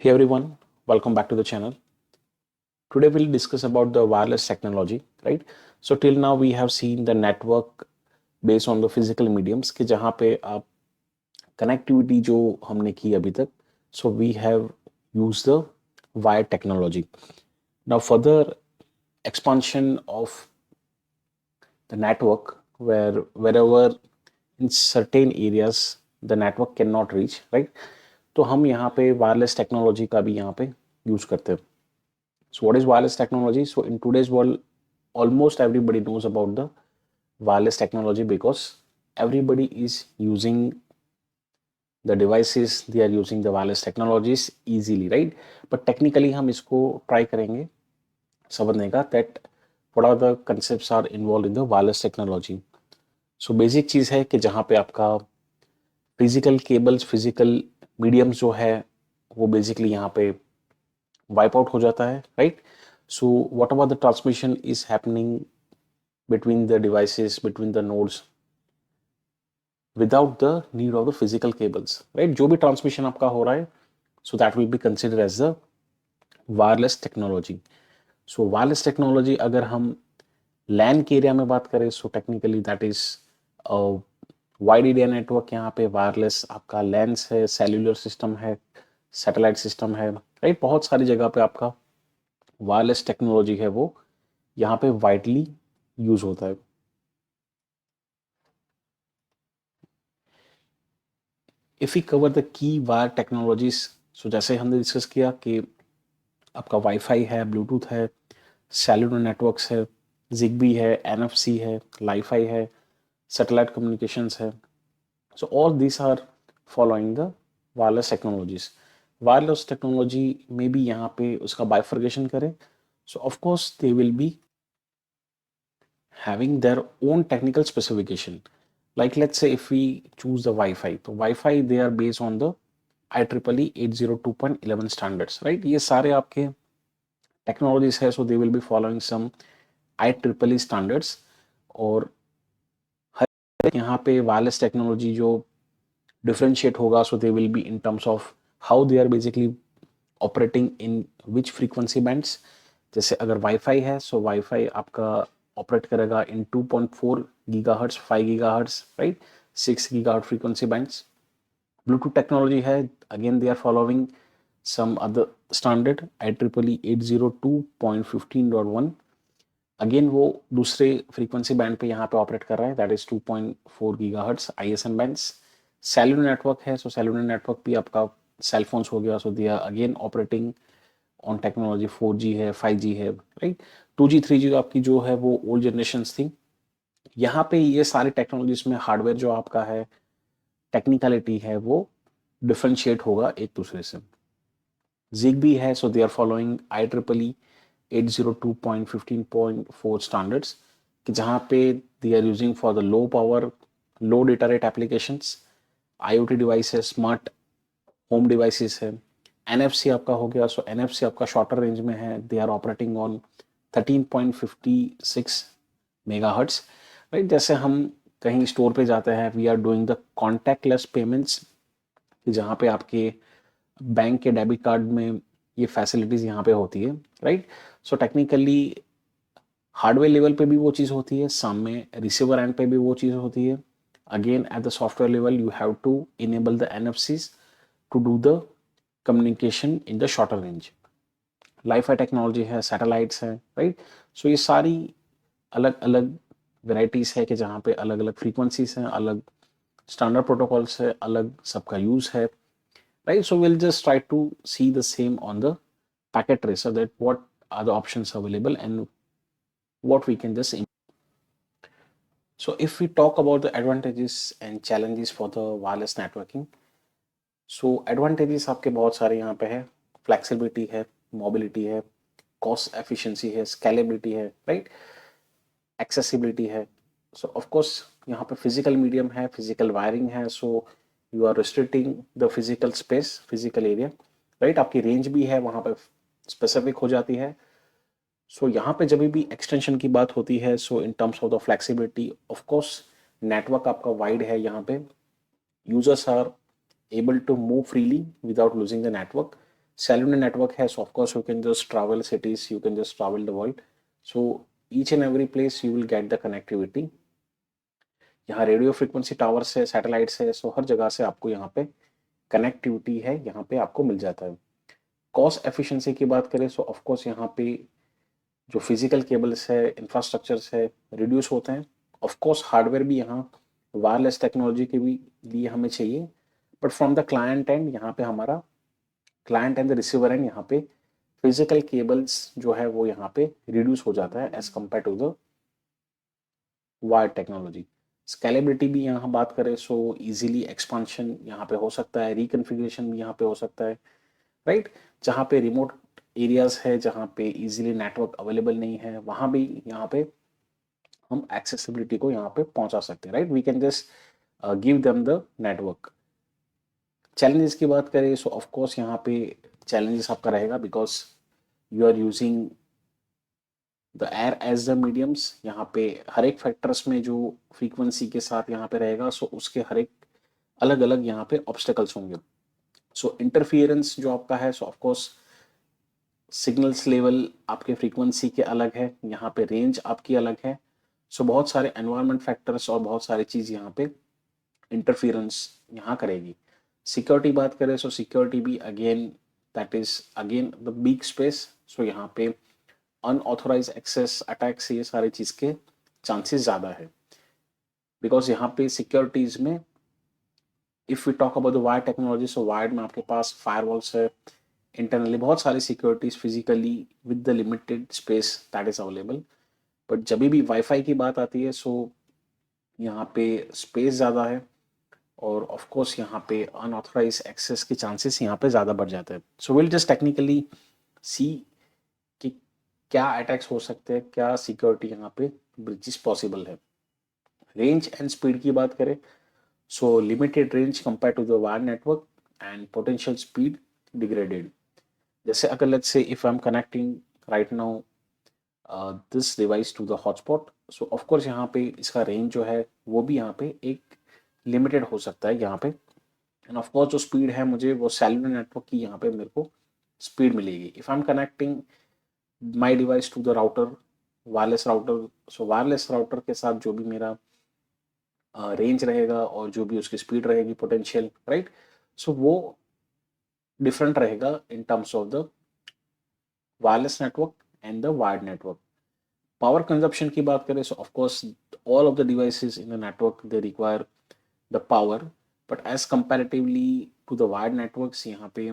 Hey everyone, welcome back to the channel. Today we'll discuss about the wireless technology, right? So till now we have seen the network based on the physical mediums कि जहाँ पे आप connectivity जो हमने की अभी तक, so we have used the wired technology. Now further expansion of the network wherever in certain areas the network cannot reach, right? तो हम यहाँ पे वायरलेस टेक्नोलॉजी का भी यहाँ पे यूज करते हैं. So what is wireless technology? So in today's world, almost everybody knows about the wireless technology because everybody is using the devices, they are using the wireless technologies easily, right? But technically हम इसको try करेंगे समझने का that what are the concepts are involved in the wireless technology. So basic चीज़ है कि जहाँ पे आपका physical cables, physical mediums जो है वो basically यहाँ पे wipe out हो जाता है, right? So whatever the transmission is happening between the devices, between the nodes, without the need of the physical cables, right? जो भी transmission आपका हो रहा है, so that will be considered as the wireless technology. So wireless technology अगर हम LAN के area में बात करें, so technically that is a wide area network. यहाँ पे wireless आपका LANs है, cellular system है, satellite system है, right? बहुत सारी जगह पे आपका wireless technology है वो यहाँ पे widely use होता है. If you cover the key wire technologies, so जैसे हमने डिस्कस किया कि आपका वाईफाई है, ब्लूटूथ है, सेलुलर नेटवर्क्स है, जिगबी है, एनएफसी है, लाईफाई है, सैटेलाइट कम्युनिकेशंस है. So all this are following the wireless technologies. Wireless technology में भी यहाँ पे उसका बाइफर्गेशन करें, so of course they will be having their own technical specification. Like let's say if we choose the Wi-Fi, so Wi-Fi they are based on the IEEE 802.11 standards, right? ये सारे आपके technologies है, so they will be following some IEEE standards. और हर यहाँ पे wireless technology जो differentiate होगा, so they will be in terms of how they are basically operating in which frequency bands. जैसे अगर वाईफाई है, सो वाईफाई आपका ऑपरेट करेगा in 2.4 gigahertz, 5 gigahertz, right, 6 gigahertz frequency bands. Bluetooth technology है, again they are following some other standard IEEE 802.15.1. Again वो दूसरे frequency band पे यहाँ पे ऑपरेट कर रहा है, that is 2.4 gigahertz ISM bands. Cellular network है, सो सेलुलर नेटवर्क भी आपका सेल फोन्स हो गया, so they are again operating on technology 4G है, 5G है, राइट. 2G 3G आपकी जो है वो ओल्ड जनरेशन थी. यहाँ पे ये सारी टेक्नोलॉजीज में हार्डवेयर जो आपका है, टेक्निकलिटी है, वो डिफ्रेंशिएट होगा एक दूसरे से. Zigbee है, so they are following IEEE 802.15.4 standards, कि जहाँ पे they are using for the low power, low data rate applications, IoT devices, smart home devices है. NFC आपका हो गया, so NFC आपका shorter range में है, they are operating on 13.56 megahertz, right? जैसे हम कहीं स्टोर पे जाते हैं, we are doing the contactless payments, कि जहाँ पे आपके बैंक के डेबिट कार्ड में ये फैसिलिटीज यहाँ पे होती है, right. So technically hardware level पे भी वो चीज़ होती है, सामने रिसीवर एंड पे भी वो चीज़ होती है. Again at the software level you have to enable the NFCs to do the communication in the shorter range. LiFi technology है, सैटेलाइट्स है, राइट. सो ये सारी अलग अलग वेराइटीज़ है कि जहाँ पे अलग अलग फ्रीक्वेंसीज हैं, अलग स्टैंडर्ड प्रोटोकॉल्स है, अलग सबका यूज़ है, right? So we'll just try to see the same on the packet tracer, that what are the options available and what we can just. So if we talk about the advantages and challenges for the wireless networking, so advantages आपके बहुत सारे यहाँ पे है. Flexibility है, mobility है, cost efficiency है, scalability है, राइट, एक्सेसिबिलिटी है. सो ऑफ कोर्स यहाँ पे फिजिकल मीडियम है, फिजिकल वायरिंग है, so you are restricting the physical space, physical area, right. आपकी रेंज भी है वहाँ पे स्पेसिफिक हो जाती है. सो यहाँ पे जब भी एक्सटेंशन की बात होती है, so in terms of the flexibility, of course network आपका वाइड है, यहाँ पे users are able to move freely without losing the network. cellular network है, so of course you can just travel cities, you can just travel the world. So each and every place you will get the connectivity. यहाँ radio frequency towers है, satellites है, सो हर जगह से आपको यहाँ पे connectivity है, यहाँ पे आपको मिल जाता है। कॉस्ट एफिशिएंसी की बात करें, सो ऑफ कोर्स यहाँ पे जो फिजिकल केबल्स है, इंफ्रास्ट्रक्चर्स है, रिड्यूस होते हैं। ऑफ कोर्स हार्डवेयर भी यहाँ वायरलेस टेक्नोलॉजी के भी लिए हमें चाहिए, but from the client and यहाँ पे हमारा client and the receiver and यहाँ पे फिजिकल केबल्स जो है वो यहाँ पे रिड्यूस हो जाता है as compare to the wire technology. Scalability भी यहाँ बात करें, सो इजीली एक्सपांशन यहाँ पे हो सकता है, रिकन्फिग्रेशन भी यहाँ पे हो सकता है, राइट। जहाँ पे रिमोट एरियाज है, जहाँ पे इजीली नेटवर्क अवेलेबल नहीं है, वहाँ भी यहाँ पे हम एक्सेसिबिलिटी को यहाँ पे पहुंचा सकते हैं, right. We can just give them the network. Challenges की बात करें, सो ऑफ कोर्स यहाँ पे चैलेंजेस आपका रहेगा, because you are using the air as the mediums. यहाँ पे हर एक फैक्टर्स में जो फ्रीक्वेंसी के साथ यहाँ पे रहेगा, सो उसके हर एक अलग अलग यहाँ पे ऑब्स्टेकल्स होंगे। सो इंटरफियरेंस जो आपका है, सो ऑफकोर्स सिग्नल्स लेवल आपके फ्रीक्वेंसी के अलग है, यहाँ पे रेंज आपकी अलग है। सो बहुत सारे एनवायरमेंट फैक्टर्स और बहुत सारी चीज़ यहाँ पे इंटरफियरेंस यहाँ करेगी। सिक्योरिटी बात करें, सो सिक्योरिटी भी again that is again the big space. So यहाँ पे अनऑथोराइज एक्सेस अटैक्स, ये सारी चीज़ के चांसेस ज़्यादा है, बिकॉज यहाँ पे सिक्योरिटीज में if we talk about the wire technology, so wire में आपके पास फायरवॉल्स है, इंटरनली बहुत सारी securities physically with the limited space that is available. But जब भी वाईफाई की बात आती है, सो यहाँ पे स्पेस ज़्यादा है, और ऑफ कोर्स यहाँ पे अनऑथराइज एक्सेस के चांसेस यहाँ पे ज़्यादा बढ़ जाते हैं। सो विल जस्ट टेक्निकली सी कि क्या अटैक्स हो सकते हैं, क्या सिक्योरिटी यहाँ पे ब्रीचेस पॉसिबल है। रेंज एंड स्पीड की बात करें, so limited range compare to the wire network and potential speed degraded. जैसे अगर let's say if I am connecting right now this device to the hotspot, so of course यहाँ पे इसका range जो है वो भी यहाँ पे एक लिमिटेड हो सकता है यहाँ पे। एंड ऑफ कोर्स जो स्पीड है, मुझे वो सेलुलर नेटवर्क की यहाँ पे मेरे को स्पीड मिलेगी। If I am connecting my device to the router, wireless router, so wireless router के साथ जो भी मेरा रेंज रहेगा और जो भी उसकी स्पीड रहेगी पोटेंशियल, राइट, सो वो डिफरेंट रहेगा in terms of the wireless network and the wired network. Power consumption की बात करें, so of course all of the devices in the network they require the power, but as comparatively to the wired networks, यहाँ पे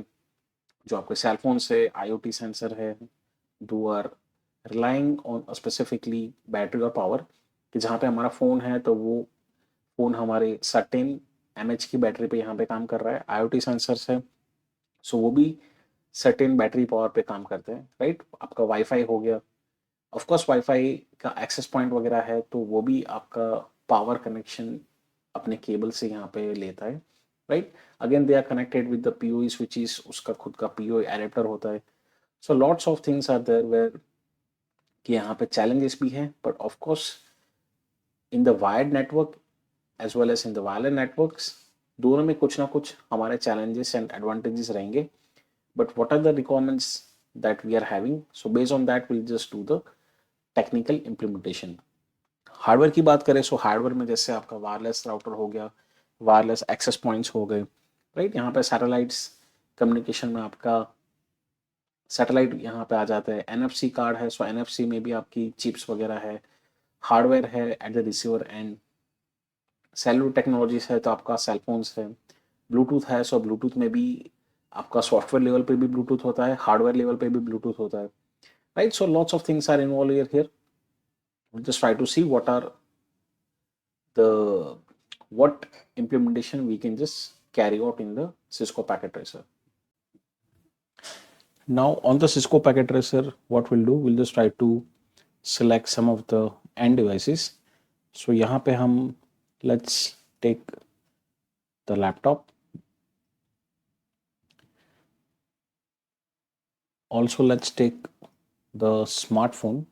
जो आपके cellphone से IoT sensor है, they are relying on specifically battery और पावर, कि जहाँ पे हमारा फ़ोन है तो वो फ़ोन हमारे सर्टेन एमएच की बैटरी पे यहाँ पे काम कर रहा है। आईओटी सेंसर्स है, सो वो भी सर्टेन बैटरी पावर पे काम करते हैं, राइट। आपका वाईफाई हो गया, ऑफ कोर्स वाईफाई का एक्सेस पॉइंट वगैरह है, तो वो भी आपका पावर कनेक्शन अपने केबल से यहाँ पे लेता है, right. Again they are connected with the PoE switches, उसका खुद का पीओई एडेप्टर होता है। So lots of things are there where कि यहाँ पे चैलेंजेस भी हैं, but of course in the wired network as well as in the wireless networks, दोनों में कुछ ना कुछ हमारे चैलेंजेस एंड एडवांटेजेस रहेंगे। But what are the requirements that we are having, so based on that will just do the technical implementation. Hardware की बात करें, सो हार्डवेयर में जैसे आपका वायरलेस राउटर हो गया, वायरलेस एक्सेस पॉइंट्स हो गए, राइट। यहाँ पे सैटेलाइट्स कम्युनिकेशन में आपका सैटेलाइट यहाँ पे आ जाता है। एनएफसी कार्ड है, सो एनएफसी में भी आपकी चिप्स वगैरह है। हार्डवेयर है at the receiver and. Cellular technologies है तो आपका सेलफोन्स है। ब्लूटूथ है, सो ब्लूटूथ में भी आपका सॉफ्टवेयर लेवल पे भी ब्लूटूथ होता है, हार्डवेयर लेवल पे भी ब्लूटूथ होता है, right. So lots of things are involve here. We'll just try to see the what implementation we can just carry out in the Cisco packet tracer. Now on the Cisco packet tracer, what we'll do, we'll just try to select some of the end devices. So यहाँ पे हम let's take the laptop. Also let's take the smartphone.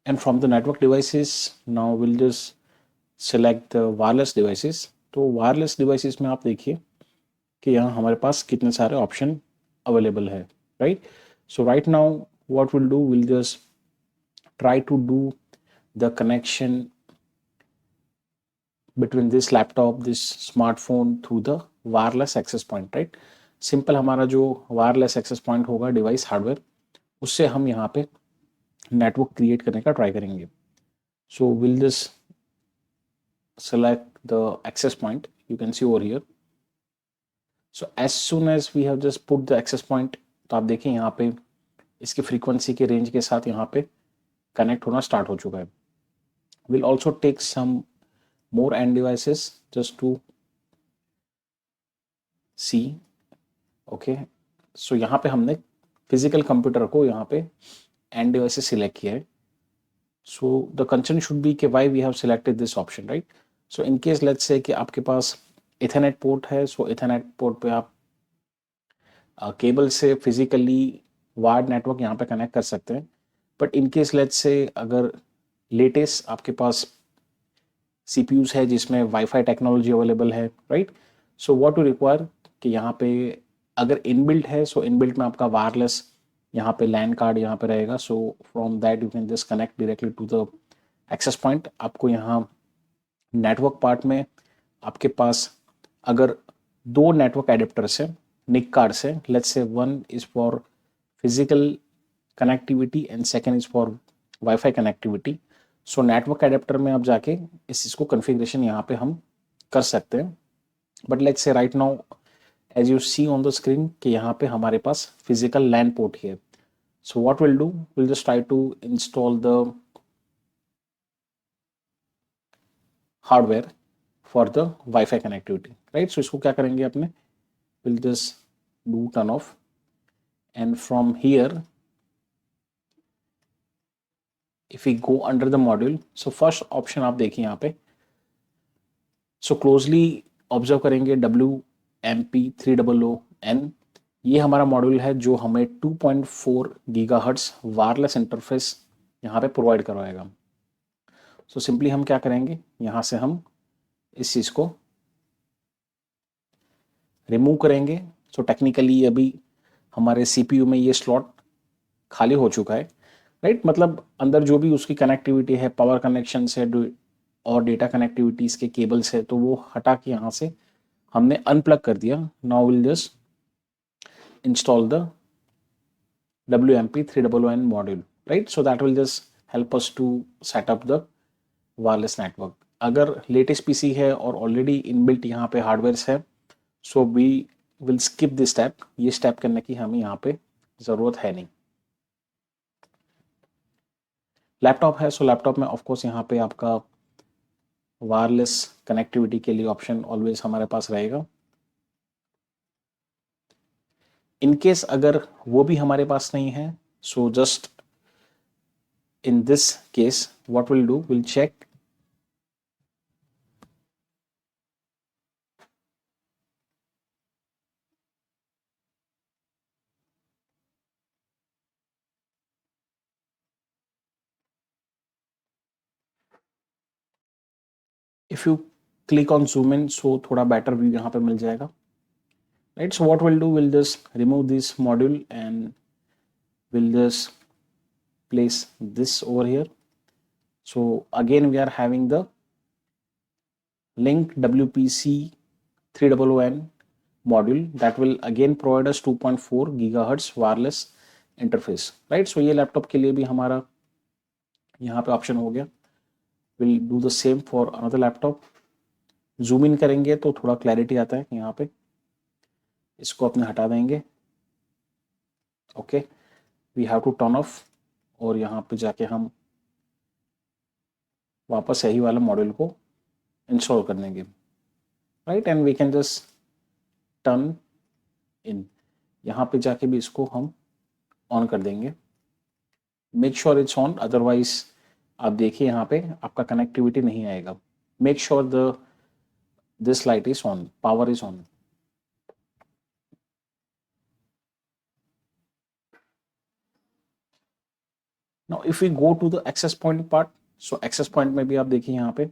and from the network devices now we'll just select the wireless devices. तो wireless devices में आप देखिए कि यहाँ हमारे पास कितने सारे ऑप्शन अवेलेबल है, right? So right now what we'll do, we'll just try to do the connection between this laptop, this smartphone through the wireless access point, right? Simple हमारा जो वायरलेस एक्सेस पॉइंट होगा device hardware, उससे हम यहाँ पे network create करने का try करेंगे. So will this select the access point you can see over here. So as soon as we have just put the access point, तो आप देखें यहाँ पे इसके फ्रीक्वेंसी के रेंज के साथ यहाँ पे कनेक्ट होना स्टार्ट हो चुका है. We'll also take some more end devices just to see. Okay, so यहाँ पे हमने फिजिकल कंप्यूटर को यहाँ पे end devices सिलेक्ट किया है. So the concern should be कि why we have selected this option, right? So in case let's say कि आपके पास इथरनेट पोर्ट है, सो इथरनेट पोर्ट पे आप केबल से फिजिकली वायर्ड नेटवर्क यहाँ पे कनेक्ट कर सकते हैं. But in case let's say अगर लेटेस्ट आपके पास CPUs है जिसमें वाईफाई टेक्नोलॉजी अवेलेबल है, right? So what to require कि यहाँ पे अगर इनबिल्ट है, सो इनबिल्ट में आपका वायरलेस यहाँ पे लैन कार्ड यहाँ पे रहेगा. So from that you can just connect directly to the access point. आपको यहाँ नेटवर्क पार्ट में आपके पास अगर दो नेटवर्क एडेप्टर्स हैं निक कार्ड से, let's say one is for physical connectivity and second is for wifi connectivity. So network adapter में आप जाके इस चीज़ को कन्फिग्रेशन यहाँ पे हम कर सकते हैं. But let's say right now as you see on the screen कि यहाँ पे हमारे पास फिजिकल लैन पोर्ट ही है. So what will do, will just try to install the hardware for the wifi connectivity, right? So इसको क्या करेंगे अपने, will just do turn off and from here if we go under the module, so first option आप देखिए यहाँ पे, so closely observe करेंगे WMP300N. ये हमारा मॉड्यूल है जो हमें 2.4 गीगाहर्ट्ज वायरलेस इंटरफेस यहाँ पे प्रोवाइड करवाएगा. सो सिंपली हम क्या करेंगे, यहाँ से हम इस चीज़ को रिमूव करेंगे. सो टेक्निकली अभी हमारे CPU में ये स्लॉट खाली हो चुका है, राइट? मतलब अंदर जो भी उसकी कनेक्टिविटी है, पावर कनेक्शन से और डेटा कनेक्टिविटी इसके केबल्स है, तो वो हटा के यहाँ से हमने अनप्लग कर दिया. Now will just install the WMP300N module, right? So that will just help us to set up the wireless network. अगर लेटेस्ट PC है और ऑलरेडी इनबिल्ट यहाँ पे हार्डवेयर है, so we will skip this step. ये step करने की हमें यहाँ पे ज़रूरत है नहीं. लैपटॉप है, सो लैपटॉप में ऑफकोर्स यहाँ पे आपका वायरलेस कनेक्टिविटी के लिए ऑप्शन ऑलवेज हमारे पास रहेगा. इन केस अगर वो भी हमारे पास नहीं है, so just in this case what will do, will check if you click on zoom in, so थोड़ा बेटर व्यू यहाँ पे मिल जाएगा, right? So what will do, will just remove this module and will just place this over here. So again we are having the link WPC300N module that will again provide us 2.4 gigahertz wireless interface, right? So ये laptop के लिए भी हमारा यहाँ पे option हो गया. We'll do the same for another laptop. Zoom in करेंगे तो थोड़ा क्लैरिटी आता है यहाँ पे, इसको अपने हटा देंगे. Okay, we have to turn off और यहाँ पे जाके हम वापस यही वाला मॉड्यूल को इंस्टॉल कर देंगे, right? And we can just turn in. यहाँ पे जाके भी इसको हम ऑन कर देंगे. Make sure it's on, otherwise आप देखिए यहाँ पे आपका कनेक्टिविटी नहीं आएगा. Make sure this light is on, power is on. Now if we go to the access point part, so access point में भी आप देखिए यहाँ पे,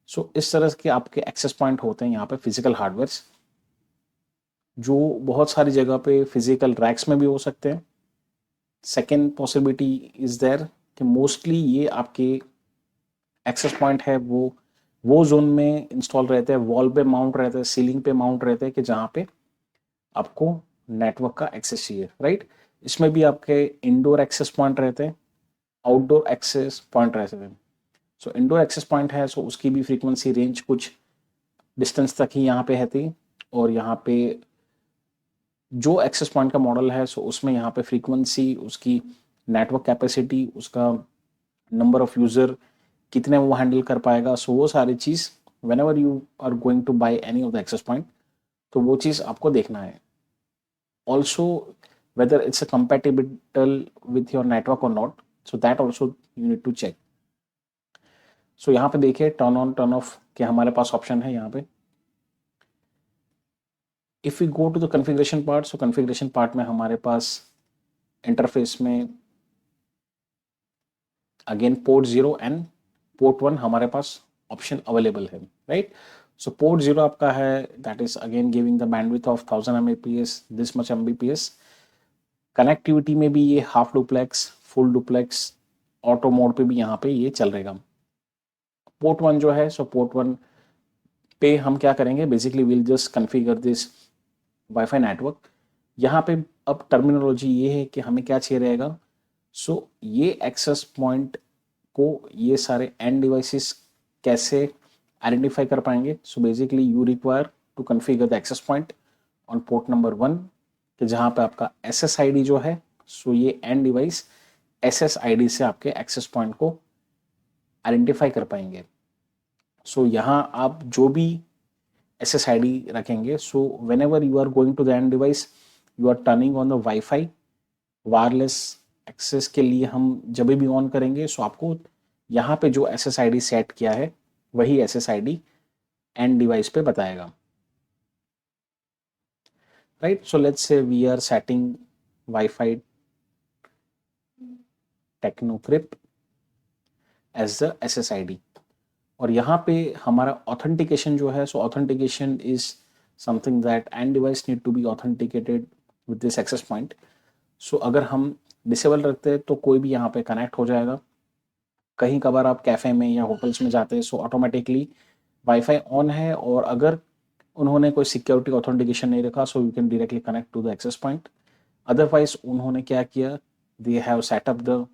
सो इस तरह के आपके एक्सेस पॉइंट होते हैं यहाँ पे फिजिकल हार्डवेयर, जो बहुत सारी जगह पे फिजिकल रैक्स में भी हो सकते हैं। सेकेंड पॉसिबिलिटी इज देयर कि मोस्टली ये आपके एक्सेस पॉइंट है वो जोन में इंस्टॉल रहते हैं, वॉल पे माउंट रहते हैं, सीलिंग पे माउंट रहते हैं, कि जहाँ पे आपको नेटवर्क का एक्सेस चाहिए, राइट। इसमें भी आपके इंडोर एक्सेस पॉइंट रहते हैं, आउटडोर एक्सेस पॉइंट रहते हैं। सो इंडोर एक्सेस पॉइंट है, सो उसकी भी फ्रीक्वेंसी रेंज कुछ डिस्टेंस तक ही यहाँ पे है थी, और यहाँ पे जो एक्सेस पॉइंट का मॉडल है, सो उसमें यहाँ पे फ्रीक्वेंसी, उसकी नेटवर्क कैपेसिटी, उसका नंबर ऑफ यूजर कितने वो हैंडल कर पाएगा, सो वो सारी चीज़ whenever you are going to buy any of the access point, तो वो चीज़ आपको देखना है। Also whether it's a compatible with your network और not, so that also you need to check. So यहाँ पे देखिए टर्न ऑन टर्न ऑफ के हमारे पास ऑप्शन है यहाँ पे। If you go to the configuration part, so configuration part में हमारे पास इंटरफेस में अगेन पोर्ट 0 एंड पोर्ट 1 हमारे पास ऑप्शन अवेलेबल है, राइट। सो पोर्ट 0 आपका है, that is again giving the bandwidth of 1000 Mbps, this much Mbps। Connectivity में भी ये half duplex, full duplex, auto mode पे भी यहाँ पे ये चल रहेगा। पोर्ट 1 जो है, सो पोर्ट 1 पे हम क्या करेंगे, basically will just configure this wifi network. यहाँ पे अब टर्मिनोलॉजी ये है कि हमें क्या चाहिए रहेगा, सो ये एक्सेस पॉइंट को ये सारे एंड डिवाइसेस कैसे आइडेंटिफाई कर पाएंगे। So basically you require to configure the access point on port number 1, कि जहाँ पे आपका SSID जो है, सो ये एंड डिवाइस SSID से आपके एक्सेस पॉइंट को आइडेंटिफाई कर पाएंगे। सो यहाँ आप जो भी SSID रखेंगे, so whenever you are going to the end device, you are turning on the wifi wireless access के लिए हम जब भी ऑन करेंगे, सो आपको यहाँ पे जो SSID सेट किया है वही SSID एंड डिवाइस पे बताएगा, right. So let's say we are setting wifi technocrip as the SSID, और यहाँ पे हमारा ऑथेंटिकेशन जो है, so authentication is something that end device need to be authenticated with this access point. So अगर हम डिसेबल रखते हैं तो कोई भी यहाँ पे कनेक्ट हो जाएगा। कहीं कभार आप कैफ़े में या होटल्स में जाते हैं, सो ऑटोमेटिकली वाईफाई ऑन है, और अगर उन्होंने कोई सिक्योरिटी ऑथेंटिकेशन नहीं रखा, so you can directly connect to the access point. Otherwise उन्होंने क्या किया, they have setup the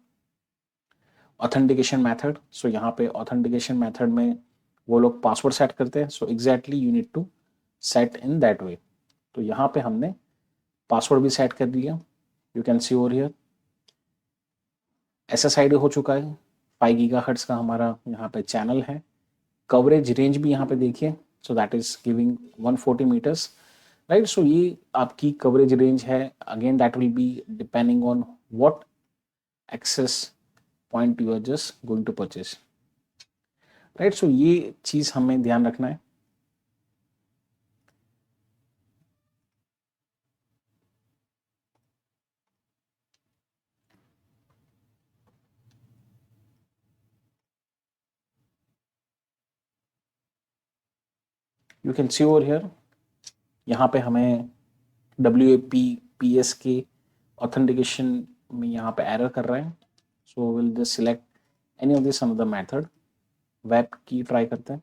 authentication method. So यहाँ पे ऑथेंटिकेशन मेथड में वो लोग पासवर्ड सेट करते हैं, so exactly you need to set in that way. तो यहाँ पे हमने पासवर्ड भी सेट कर दिया, you can see over here. SSID हो चुका है, 5 गीगाहर्ट्ज का हमारा यहाँ पे चैनल है। कवरेज रेंज भी यहाँ पे देखिए, so that is giving 140 metres, right. So ये आपकी कवरेज रेंज है, again that will be depending on what access point you are just going to purchase, right. So ये चीज हमें ध्यान रखना है। You can see over here, यहाँ पे हमें WAP-PS के ऑथेंटिकेशन में यहाँ पे एरर कर रहा है, so will just select any of this another method. Web की ट्राई करते हैं।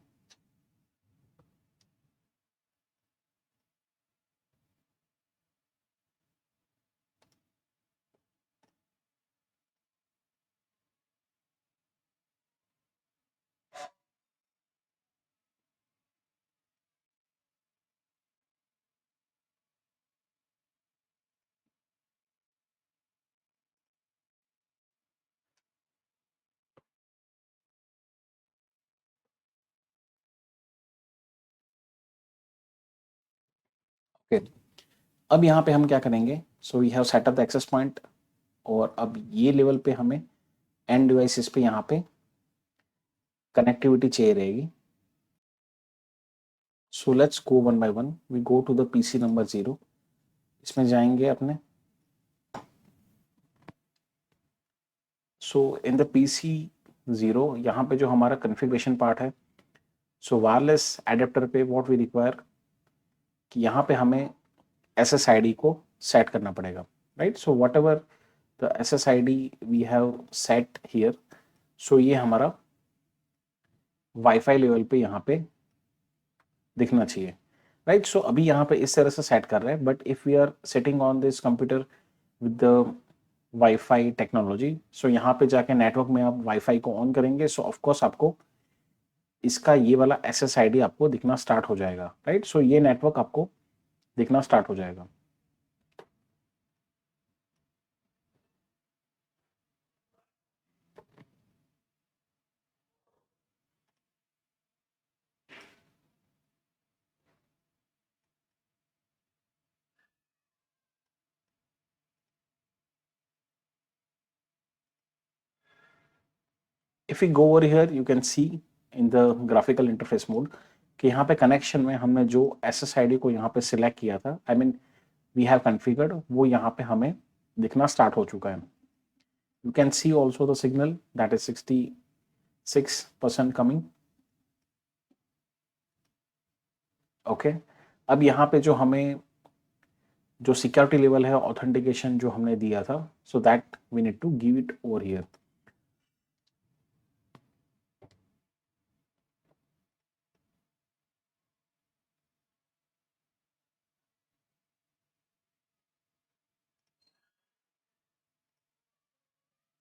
ओके, अब यहाँ पे हम क्या करेंगे, so we have setup the access point, और अब ये लेवल पे हमें एंड डिवाइसेस पे यहाँ पे कनेक्टिविटी चाहिए रहेगी। So let's go one by one, we go to the PC number 0, इसमें जाएंगे अपने। सो इन द PC 0 यहाँ पे जो हमारा कन्फिग्रेशन पार्ट है, सो वायरलेस एडेप्टर पे व्हाट वी रिक्वायर कि यहाँ पे हमें SSID को सेट करना पड़ेगा, right? So whatever the SSID we have set here, so ये हमारा वाईफाई लेवल पे यहाँ पे दिखना चाहिए, राइट? सो अभी यहाँ पे इस तरह से सेट कर रहे हैं, but if we are setting on this computer with the wifi technology, so यहाँ पे जाके नेटवर्क में आप वाईफाई को ऑन करेंगे, सो ऑफकोर्स आपको इसका ये वाला SSID आपको दिखना स्टार्ट हो जाएगा, राइट? सो ये नेटवर्क आपको दिखना स्टार्ट हो जाएगा। If you go over here you can C in the graphical interface mode कि यहाँ पे कनेक्शन में हमने जो SSID को यहाँ पे सिलेक्ट किया था, I mean we have configured, वो यहाँ पे हमें दिखना स्टार्ट हो चुका है। You can see also the signal that is 66% coming. Okay, अब यहाँ पे जो हमें जो सिक्योरिटी लेवल है, ऑथेंटिकेशन जो हमने दिया था, so that we need to give it over here.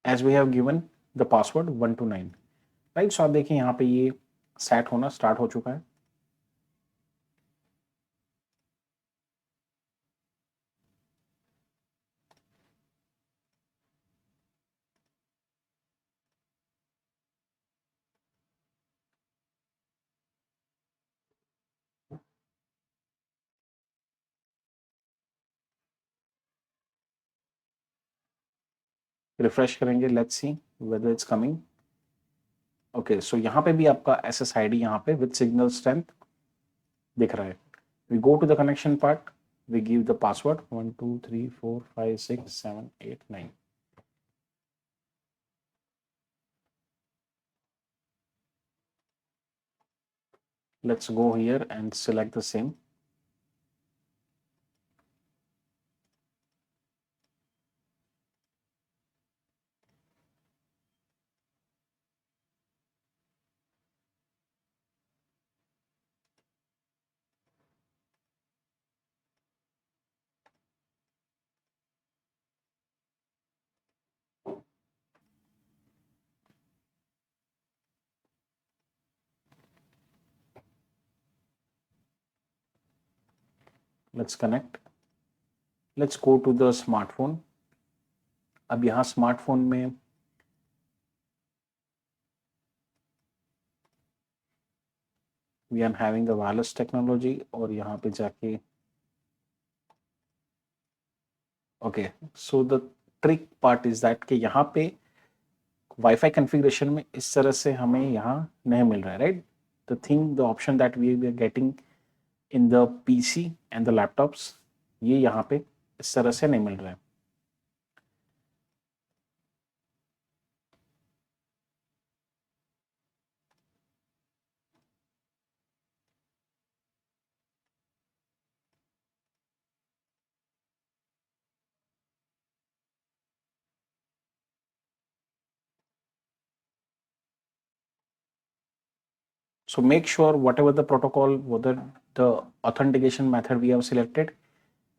As we have given the password 1 to 9, right? So आप देखिए यहाँ पे ये सेट होना स्टार्ट हो चुका है। रिफ्रेश करेंगे, let's see whether it's coming. Okay, so यहाँ पे भी आपका SSID यहाँ पे विद सिग्नल स्ट्रेंथ दिख रहा है। We go to the connection part, we give the password 1 2 3 4 5 6 7 8 9। Let's go here and select the same. Let's connect. Let's go to the smartphone. अब यहाँ स्मार्टफोन में we are having the wireless technology, और यहाँ पे जाके okay, so the trick part is that कि यहाँ पे वाईफाई कॉन्फ़िगरेशन में इस तरह से हमें यहाँ नहीं मिल रहा है, right? The thing, the option that we are getting in the PC and the laptops, ये यहाँ पे इस तरह से नहीं मिल रहा है। So make sure whatever the protocol, whether the authentication method we have selected,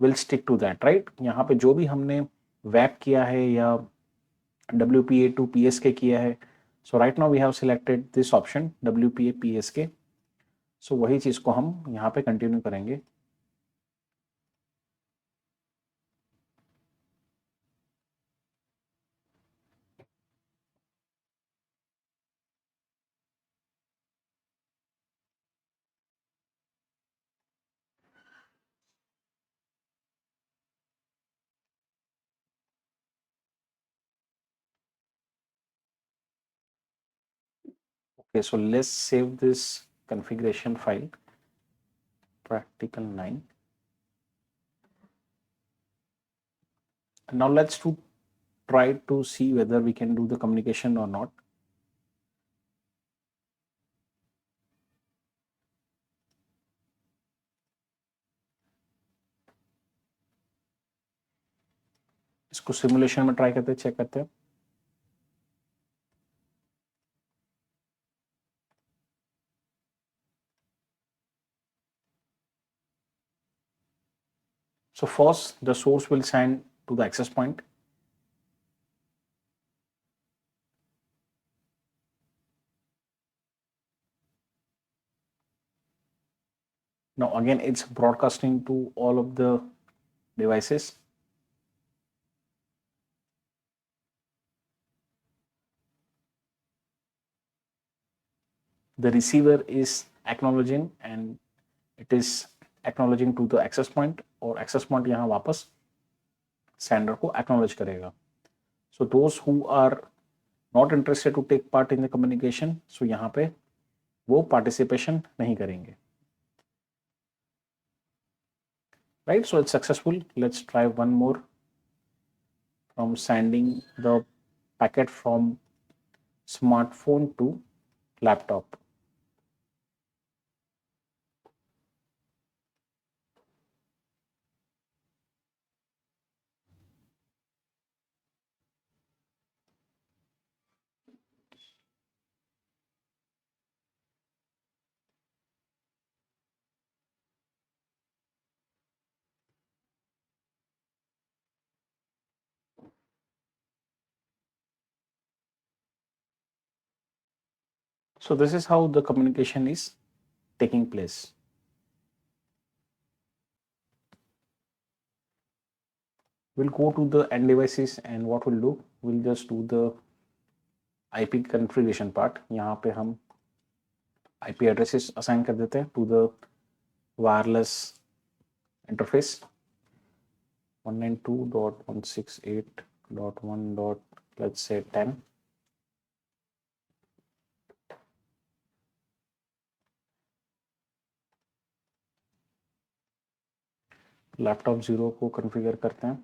will stick to that, right? यहाँ पे जो भी हमने WAP किया है या WPA to PSK किया है, so right now we have selected this option WPA PSK, so वही चीज़ को हम यहाँ पे कंटिन्यू करेंगे। Okay, so let's save this configuration file, practical 9. Now let's do try to see whether we can do the communication or not. इसको simulation में try करते, check करते हैं. So first, the source will send to the access point. Now again, it's broadcasting to all of the devices. The receiver is acknowledging and it is acknowledging to the access point, और access point यहाँ वापस sender को acknowledge करेगा. So those who are not interested to take part in the communication, so यहाँ पे वो participation नहीं करेंगे. Right, so it's successful. Let's try one more from sending the packet from smartphone to laptop. So this is how the communication is taking place. We'll go to the end devices and what we'll do, we'll just do the IP configuration part. यहाँ पे हम IP addresses assign कर देते हैं to the wireless interface 192.168.1. let's say 10. Laptop 0 को configure करते हैं.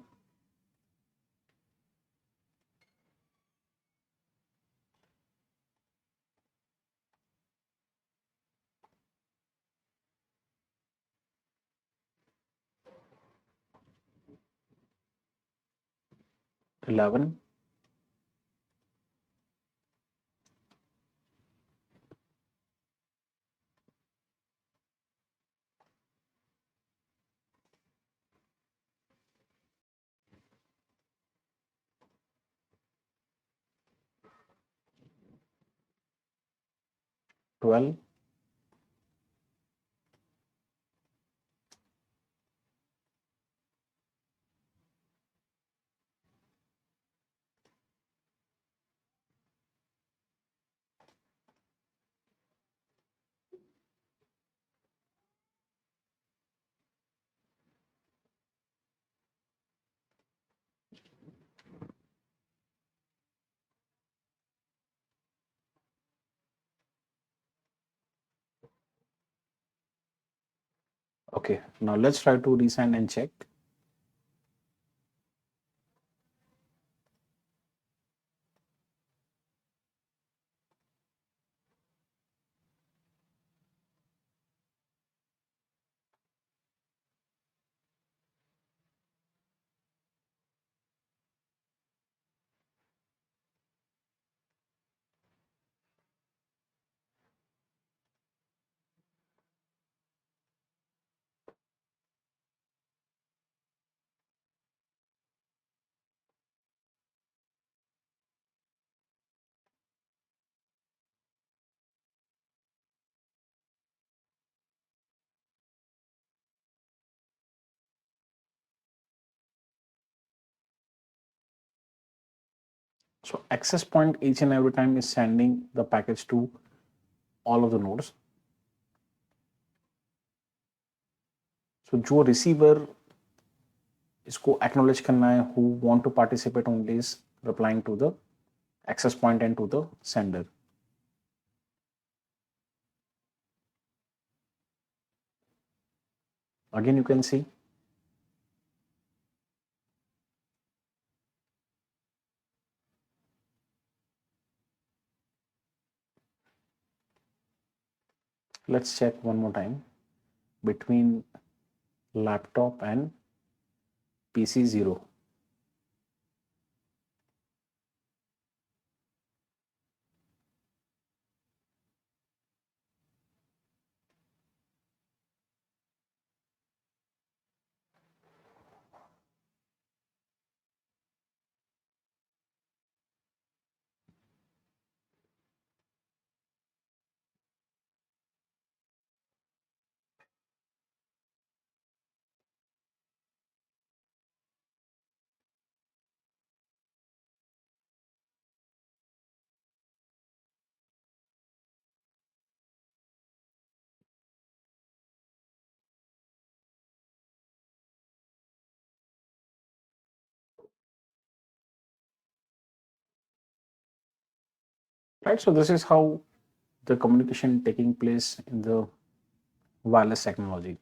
$11. 12. 'Okay, now let's try to resend and check. So access point each and every time is sending the package to all of the nodes. So जो receiver इसको acknowledge करना है, who want to participate only is replying to the access point and to the sender. Again, you can see let's check one more time between laptop and PC 0. Right, so this is how the communication taking place in the wireless technology.